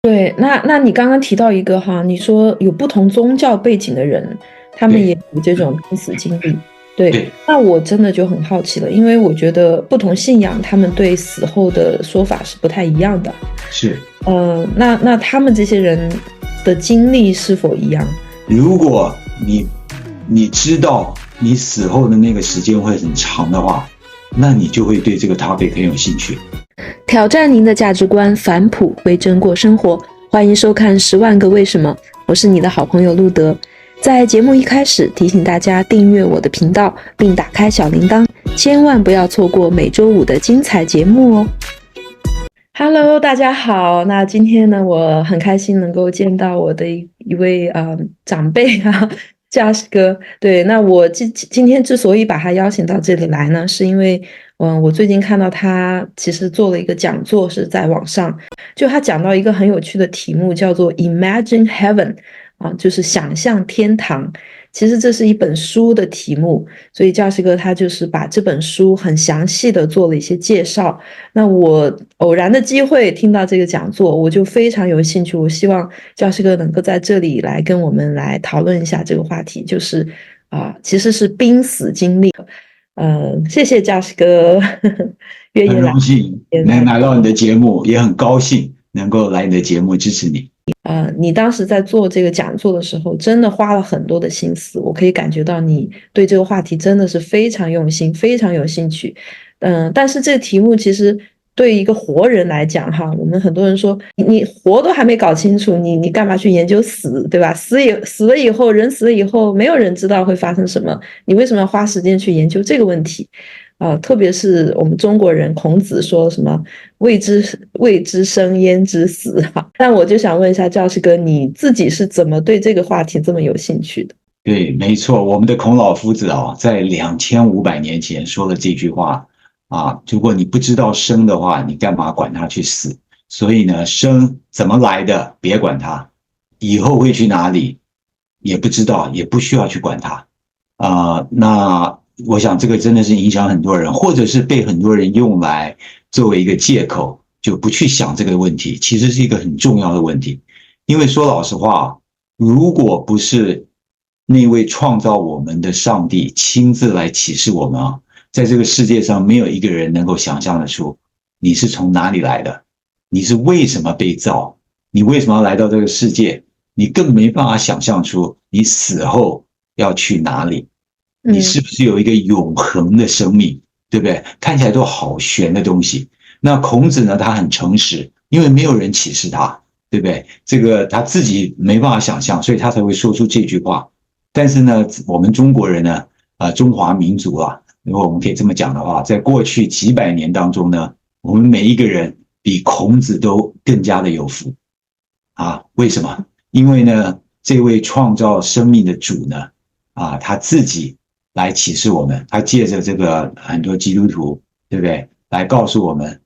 对，那你刚刚提到一个哈，你说有不同宗教背景的人，他们也对有这种濒死经历。对，对，那我真的就很好奇了，因为我觉得不同信仰他们对死后的说法是不太一样的。是。那他们这些人的经历是否一样？如果你知道你死后的那个时间会很长的话，那你就会对这个 topic 很有兴趣。挑战您的价值观，返璞归真过生活。欢迎收看《10万个为什么》，我是你的好朋友路德。在节目一开始，提醒大家订阅我的频道，并打开小铃铛，千万不要错过每周五的精彩节目哦。Hello，大家好。那今天呢，我很开心能够见到我的一位长辈啊，嘉士哥。对，那我今天之所以把他邀请到这里来呢，是因为我最近看到他其实做了一个讲座，是在网上，就他讲到一个很有趣的题目，叫做 Imagine Heaven 啊，就是想象天堂。其实这是一本书的题目，所以教师哥他就是把这本书很详细的做了一些介绍。那我偶然的机会听到这个讲座，我就非常有兴趣。我希望教师哥能够在这里来跟我们来讨论一下这个话题，就是其实是濒死经历。谢谢教师哥愿意很来。荣幸能来到你的节目，也很高兴能够来你的节目支持你。你当时在做这个讲座的时候，真的花了很多的心思，我可以感觉到你对这个话题真的是非常用心，非常有兴趣。但是这个题目其实对一个活人来讲，哈，我们很多人说，你活都还没搞清楚，你干嘛去研究死，对吧？死了以后，人死了以后，没有人知道会发生什么，你为什么要花时间去研究这个问题？特别是我们中国人，孔子说什么未知生焉知死哈。但我就想问一下教师哥，你自己是怎么对这个话题这么有兴趣的？对，没错，我们的孔老夫子啊，在2500年前说了这句话啊：如果你不知道生的话，你干嘛管他去死？所以呢，生怎么来的，别管他，以后会去哪里也不知道，也不需要去管他那我想这个真的是影响很多人，或者是被很多人用来作为一个借口，就不去想这个问题，其实是一个很重要的问题。因为说老实话，如果不是那位创造我们的上帝亲自来启示我们在这个世界上没有一个人能够想象得出你是从哪里来的，你是为什么被造，你为什么要来到这个世界，你更没办法想象出你死后要去哪里，你是不是有一个永恒的生命，对不对？看起来都好玄的东西。那孔子呢，他很诚实，因为没有人启示他，对不对？这个他自己没办法想象，所以他才会说出这句话。但是呢，我们中国人呢，中华民族如果我们可以这么讲的话，在过去几百年当中呢，我们每一个人比孔子都更加的有福为什么？因为呢，这位创造生命的主呢，他自己来启示我们，他借着这个很多基督徒，对不对？来告诉我们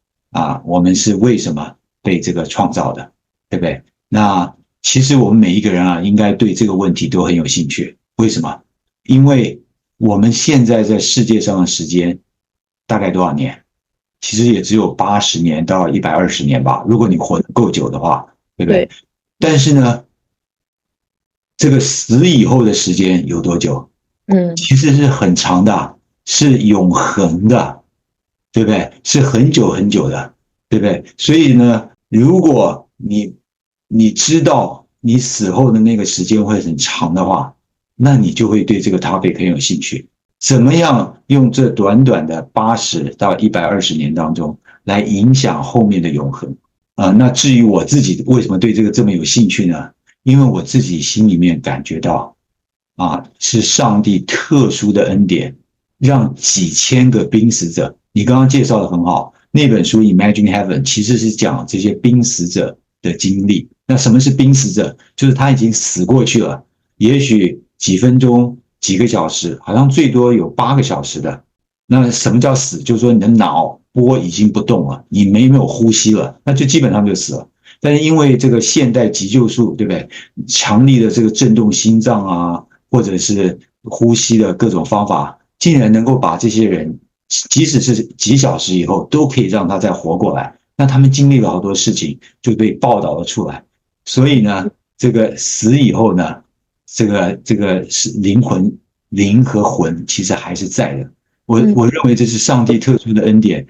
我们是为什么被这个创造的，对不对？那其实我们每一个人应该对这个问题都很有兴趣。为什么？因为我们现在在世界上的时间大概多少年？其实也只有80年到120年吧，如果你活得够久的话，对不对？但是呢，这个死以后的时间有多久？其实是很长的，是永恒的，对不对？是很久很久的，对不对？所以呢，如果你知道你死后的那个时间会很长的话，那你就会对这个 topic 很有兴趣。怎么样用这短短的80到120年当中来影响后面的永恒那至于我自己为什么对这个这么有兴趣呢？因为我自己心里面感觉到是上帝特殊的恩典，让几千个濒死者，你刚刚介绍的很好，那本书 Imagine Heaven 其实是讲这些濒死者的经历。那什么是濒死者？就是他已经死过去了，也许几分钟、几个小时，好像最多有8个小时的。那什么叫死？就是说你的脑波已经不动了，你没有呼吸了，那就基本上就死了。但是因为这个现代急救术，对不对？强力的这个震动心脏或者是呼吸的各种方法，竟然能够把这些人，即使是几小时以后，都可以让他再活过来。那他们经历了好多事情，就被报道了出来。所以呢，这个死以后呢，这个是灵和魂其实还是在的。我认为这是上帝特殊的恩典，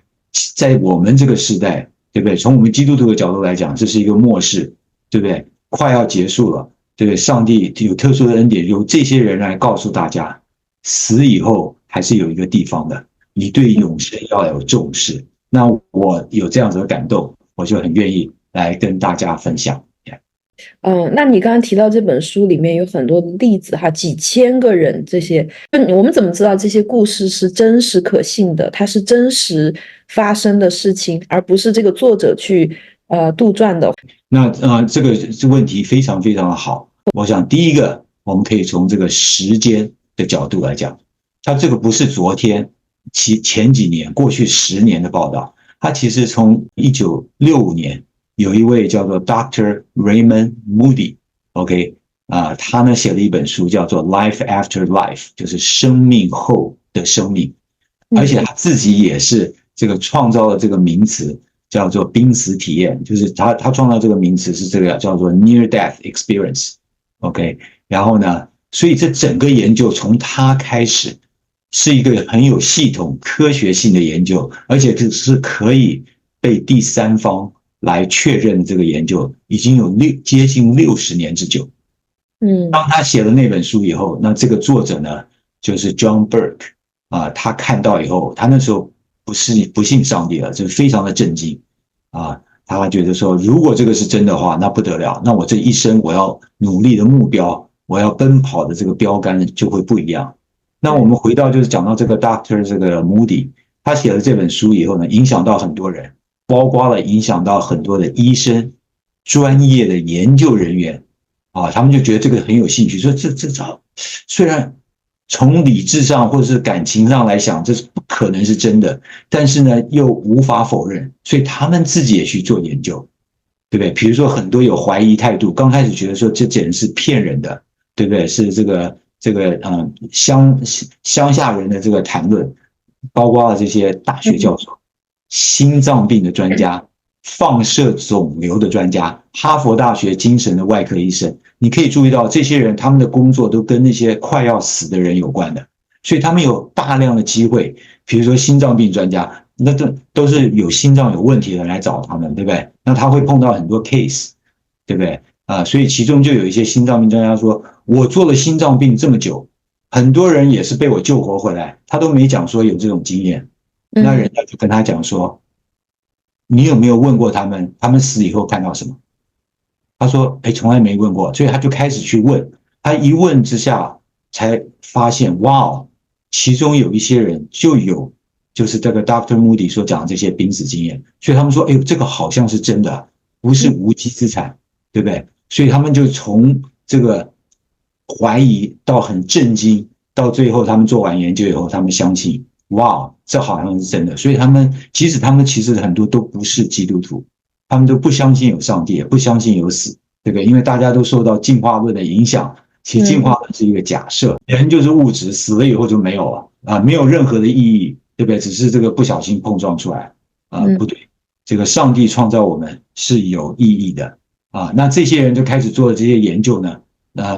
在我们这个时代，对不对？从我们基督徒的角度来讲，这是一个末世，对不对？快要结束了，对不对？上帝有特殊的恩典，由这些人来告诉大家，死以后还是有一个地方的，你对永生要有重视。那我有这样子的感动，我就很愿意来跟大家分享。那你刚刚提到这本书里面有很多的例子哈，几千个人，这些我们怎么知道这些故事是真实可信的？它是真实发生的事情，而不是这个作者去杜撰的。那这个问题非常非常的好。我想第一个，我们可以从这个时间的角度来讲，它这个不是昨天前几年过去10年的报道，它其实从1965年。有一位叫做 Dr. Raymond Moody，OK，他呢写了一本书叫做 Life After Life， 就是生命后的生命，而且他自己也是这个创造了这个名词叫做濒死体验，就是他创造这个名词是这个叫做 Near Death Experience，OK，然后呢，所以这整个研究从他开始是一个很有系统、科学性的研究，而且是可以被第三方来确认这个研究已经有接近60年之久。当他写了那本书以后，那这个作者呢，就是 John Burke 他看到以后，他那时候不信上帝了，就非常的震惊他觉得说，如果这个是真的话，那不得了，那我这一生我要努力的目标，我要奔跑的这个标杆就会不一样。那我们回到就是讲到这个 Dr. 这个 Moody， 他写了这本书以后呢，影响到很多人。包括了影响到很多的医生、专业的研究人员他们就觉得这个很有兴趣，说这虽然从理智上或者是感情上来想，这是不可能是真的，但是呢又无法否认，所以他们自己也去做研究，对不对？比如说很多有怀疑态度，刚开始觉得说这简直是骗人的，对不对？是这个乡下人的这个谈论，包括了这些大学教授。心脏病的专家、放射肿瘤的专家、哈佛大学精神的外科医生，你可以注意到这些人他们的工作都跟那些快要死的人有关的，所以他们有大量的机会，比如说心脏病专家，那都是有心脏有问题的人来找他们，对不对？那他会碰到很多 case， 对不对？所以其中就有一些心脏病专家说，我做了心脏病这么久，很多人也是被我救活回来，他都没讲说有这种经验。那人家就跟他讲说，你有没有问过他们死以后看到什么？他说从来没问过，所以他就开始去问，他一问之下才发现，哇，其中有一些人就是这个 Dr. Moody 所讲的这些濒死经验，所以他们说这个好像是真的，不是无稽之谈，对不对？所以他们就从这个怀疑到很震惊，到最后他们做完研究以后，他们相信，哇，这好像是真的。所以他们其实很多都不是基督徒，他们都不相信有上帝，也不相信有死，对不对？因为大家都受到进化论的影响，其实进化论是一个假设，人就是物质，死了以后就没有了没有任何的意义，对不对？只是这个不小心碰撞出来不对，这个上帝创造我们是有意义的那这些人就开始做了这些研究呢，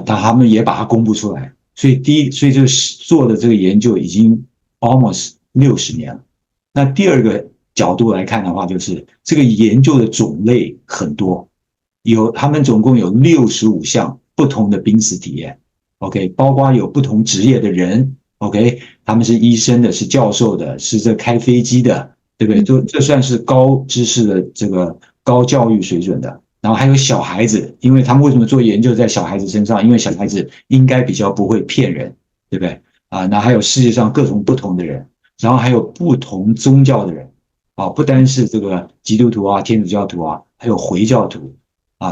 他们也把它公布出来，所以就做的这个研究已经 almost 60年了。那第二个角度来看的话，就是这个研究的种类很多，他们总共有65项不同的濒死体验 ，OK， 包括有不同职业的人 ，OK， 他们是医生的，是教授的，是这开飞机的，对不对？这算是高知识的这个高教育水准的。然后还有小孩子，因为他们为什么做研究在小孩子身上？因为小孩子应该比较不会骗人，对不对？那还有世界上各种不同的人，然后还有不同宗教的人，不单是这个基督徒天主教徒还有回教徒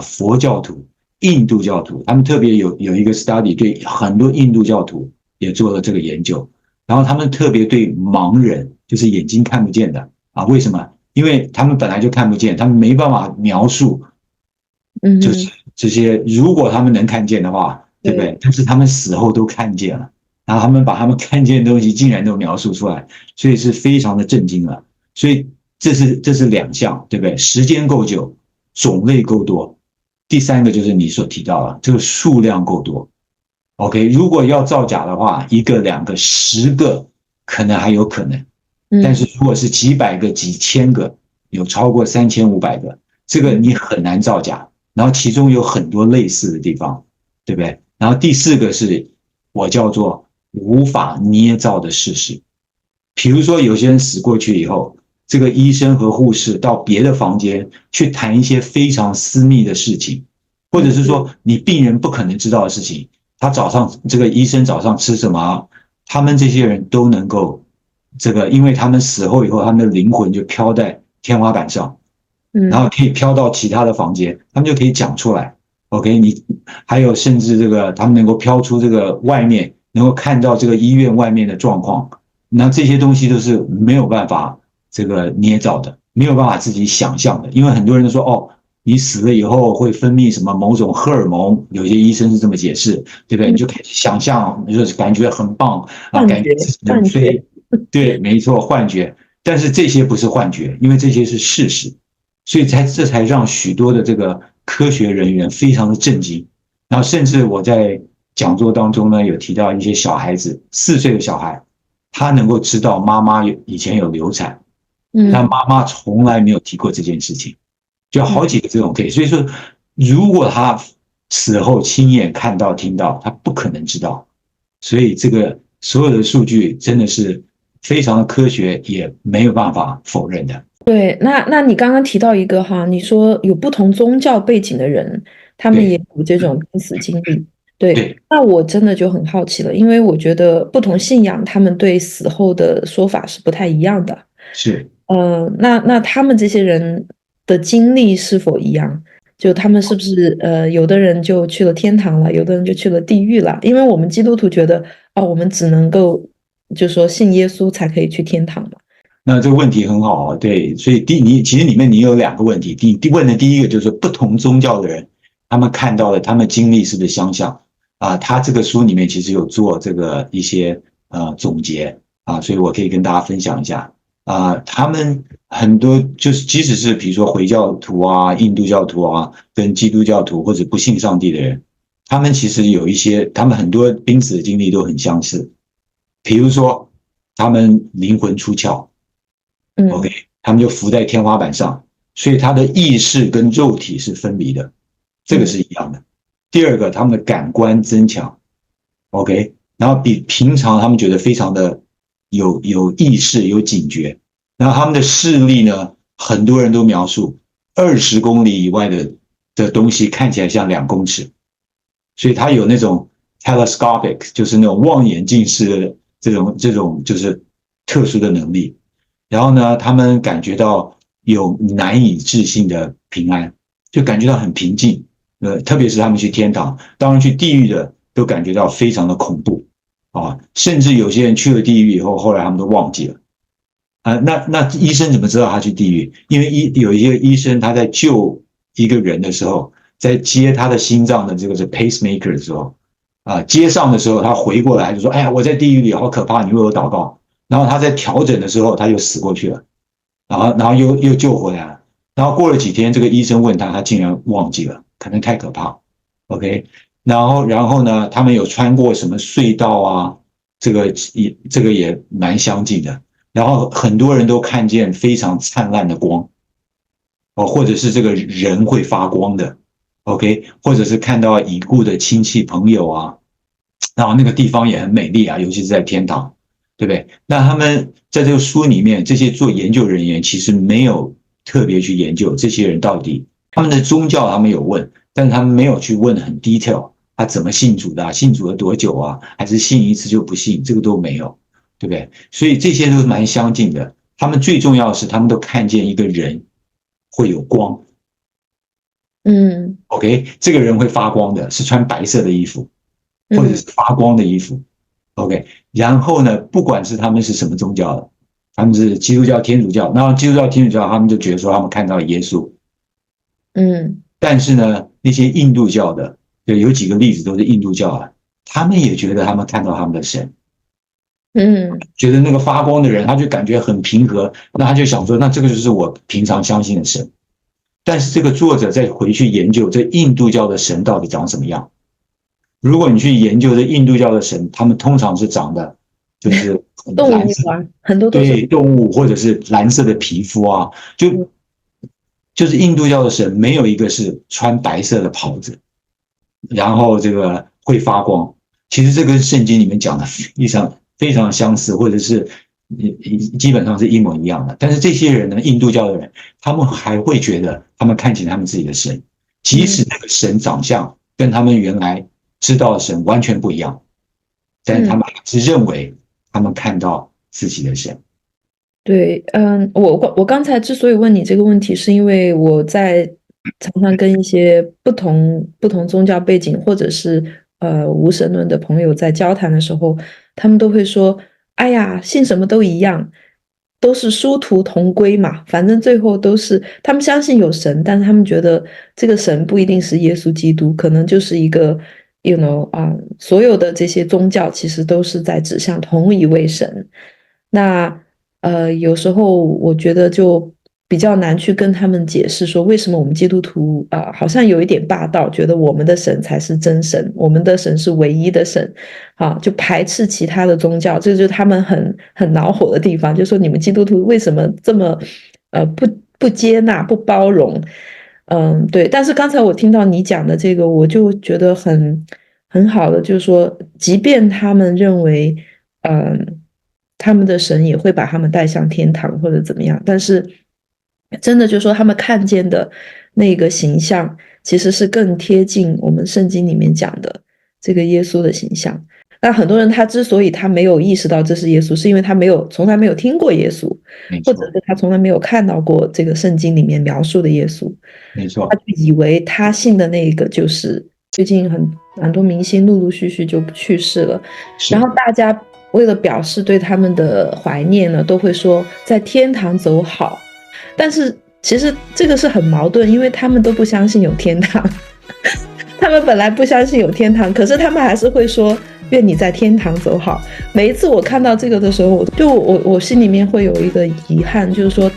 佛教徒、印度教徒，他们特别有一个 study 对很多印度教徒也做了这个研究，然后他们特别对盲人，就是眼睛看不见的为什么？因为他们本来就看不见，他们没办法描述。就是这些，如果他们能看见的话，对不对？但是他们死后都看见了，然后他们把他们看见的东西竟然都描述出来，所以是非常的震惊了。所以这是两项，对不对？时间够久，种类够多。第三个就是你所提到的，这个数量够多。OK，如果要造假的话，一个、两个、10个可能还有可能，但是如果是几百个、几千个，有超过3500个，这个你很难造假。然后其中有很多类似的地方，对不对？然后第四个是我叫做无法捏造的事实。比如说有些人死过去以后，这个医生和护士到别的房间去谈一些非常私密的事情，或者是说你病人不可能知道的事情，他早上这个医生早上吃什么，他们这些人都能够这个，因为他们死后以后，他们的灵魂就飘在天花板上，然后可以飘到其他的房间，他们就可以讲出来。OK， 你还有甚至这个他们能够飘出这个外面，能够看到这个医院外面的状况，那这些东西都是没有办法这个捏造的，没有办法自己想象的，因为很多人都说哦，你死了以后会分泌什么某种荷尔蒙，有些医生是这么解释，对不对？你就开始想象，就是感觉很棒啊，感觉自己能飞，对，没错，幻觉。但是这些不是幻觉，因为这些是事实，所以这才让许多的这个科学人员非常的震惊。然后甚至我在讲座当中呢，有提到一些小孩子，4岁的小孩，他能够知道妈妈以前有流产，但妈妈从来没有提过这件事情，就好几个这种 case。所以说，如果他死后亲眼看到、听到，他不可能知道。所以这个所有的数据真的是非常的科学，也没有办法否认的。对，那你刚刚提到一个哈，你说有不同宗教背景的人，他们也有这种濒死经历。对，那我真的就很好奇了，因为我觉得不同信仰他们对死后的说法是不太一样的。是，那他们这些人的经历是否一样？就他们是不是有的人就去了天堂了，有的人就去了地狱了？因为我们基督徒觉得我们只能够就说信耶稣才可以去天堂嘛。那这个问题很好啊，对，所以其实里面你有2个问题，问的第一个就是不同宗教的人，他们看到的，他们经历是不是相像啊？他这个书里面其实有做这个一些总结啊，所以我可以跟大家分享一下啊，他们很多就是即使是比如说回教徒啊、印度教徒啊，跟基督教徒或者不信上帝的人，他们其实有一些，他们很多濒死的经历都很相似，比如说他们灵魂出窍。OK， 他们就浮在天花板上，所以他的意识跟肉体是分离的，这个是一样的。第二个，他们的感官增强 ，OK， 然后比平常他们觉得非常的有意识、有警觉，然后他们的视力呢，很多人都描述20公里以外的东西看起来像2公尺，所以他有那种 telescopic， 就是那种望远镜式的这种就是特殊的能力。然后呢，他们感觉到有难以置信的平安，就感觉到很平静。特别是他们去天堂，当然去地狱的都感觉到非常的恐怖啊，甚至有些人去了地狱以后，后来他们都忘记了啊。那医生怎么知道他去地狱？因为有一些医生他在救一个人的时候，在接他的心脏的这个是 pacemaker 的时候啊，接上的时候他回过来就说：“哎呀，我在地狱里好可怕，你为我祷告。”然后他在调整的时候，他就死过去了，然后又救回来了。然后过了几天，这个医生问他，他竟然忘记了，可能太可怕。OK， 然后呢，他们有穿过什么隧道啊？这个也蛮相近的。然后很多人都看见非常灿烂的光，或者是这个人会发光的 ，OK， 或者是看到已故的亲戚朋友啊，然后那个地方也很美丽啊，尤其是在天堂。对不对？那他们在这个书里面，这些做研究人员其实没有特别去研究这些人到底他们的宗教，他们有问，但是他们没有去问很 detail， 他怎么信主的啊，信主了多久啊，还是信一次就不信，这个都没有，对不对？所以这些都蛮相近的。他们最重要的是，他们都看见一个人会有光，OK， 这个人会发光的，是穿白色的衣服，或者是发光的衣服。OK， 然后呢，不管是他们是什么宗教的，他们是基督教、天主教，那基督教、天主教，他们就觉得说他们看到耶稣，但是呢，那些印度教的，有几个例子都是印度教啊，他们也觉得他们看到他们的神觉得那个发光的人，他就感觉很平和，那他就想说，那这个就是我平常相信的神。但是这个作者再回去研究这印度教的神到底长什么样。如果你去研究这印度教的神，他们通常是长的就是蓝色，很多都是对，动物或者是蓝色的皮肤啊，就是印度教的神没有一个是穿白色的袍子，然后这个会发光。其实这跟圣经里面讲的非常相似，或者是基本上是一模一样的。但是这些人呢，印度教的人，他们还会觉得他们看见他们自己的神，即使那个神长相跟他们原来知道的神完全不一样，但是他们还是认为他们看到自己的神。对，我刚才之所以问你这个问题，是因为我在常常跟一些不同宗教背景或者是无神论的朋友在交谈的时候，他们都会说：“哎呀，信什么都一样，都是殊途同归嘛，反正最后都是他们相信有神，但是他们觉得这个神不一定是耶稣基督，可能就是一个所有的这些宗教其实都是在指向同一位神。”那有时候我觉得就比较难去跟他们解释说，为什么我们基督徒好像有一点霸道，觉得我们的神才是真神，我们的神是唯一的神，就排斥其他的宗教，这就是他们很恼火的地方，就说你们基督徒为什么这么不接纳、不包容？对。但是刚才我听到你讲的这个，我就觉得很好的，就是说，即便他们认为他们的神也会把他们带向天堂或者怎么样，但是真的就是说他们看见的那个形象其实是更贴近我们圣经里面讲的这个耶稣的形象。那很多人他之所以他没有意识到这是耶稣，是因为他从来没有听过耶稣，或者是他从来没有看到过这个圣经里面描述的耶稣，没错，他就以为他信的那个就是最近很多明星陆陆续续就去世了，然后大家为了表示对他们的怀念呢，都会说在天堂走好。但是其实这个是很矛盾，因为他们都不相信有天堂他们本来不相信有天堂，可是他们还是会说愿你在天堂走好。每一次我看到这个的时候，我心里面会有一个遗憾，就是说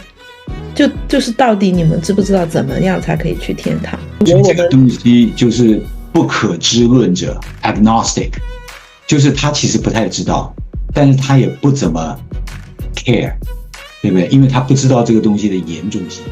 就是到底你们知不知道怎么样才可以去天堂？这个东西就是不可知论者 agnostic， 就是他其实不太知道，但是他也不怎么 care， 对不对？因为他不知道这个东西的严重性。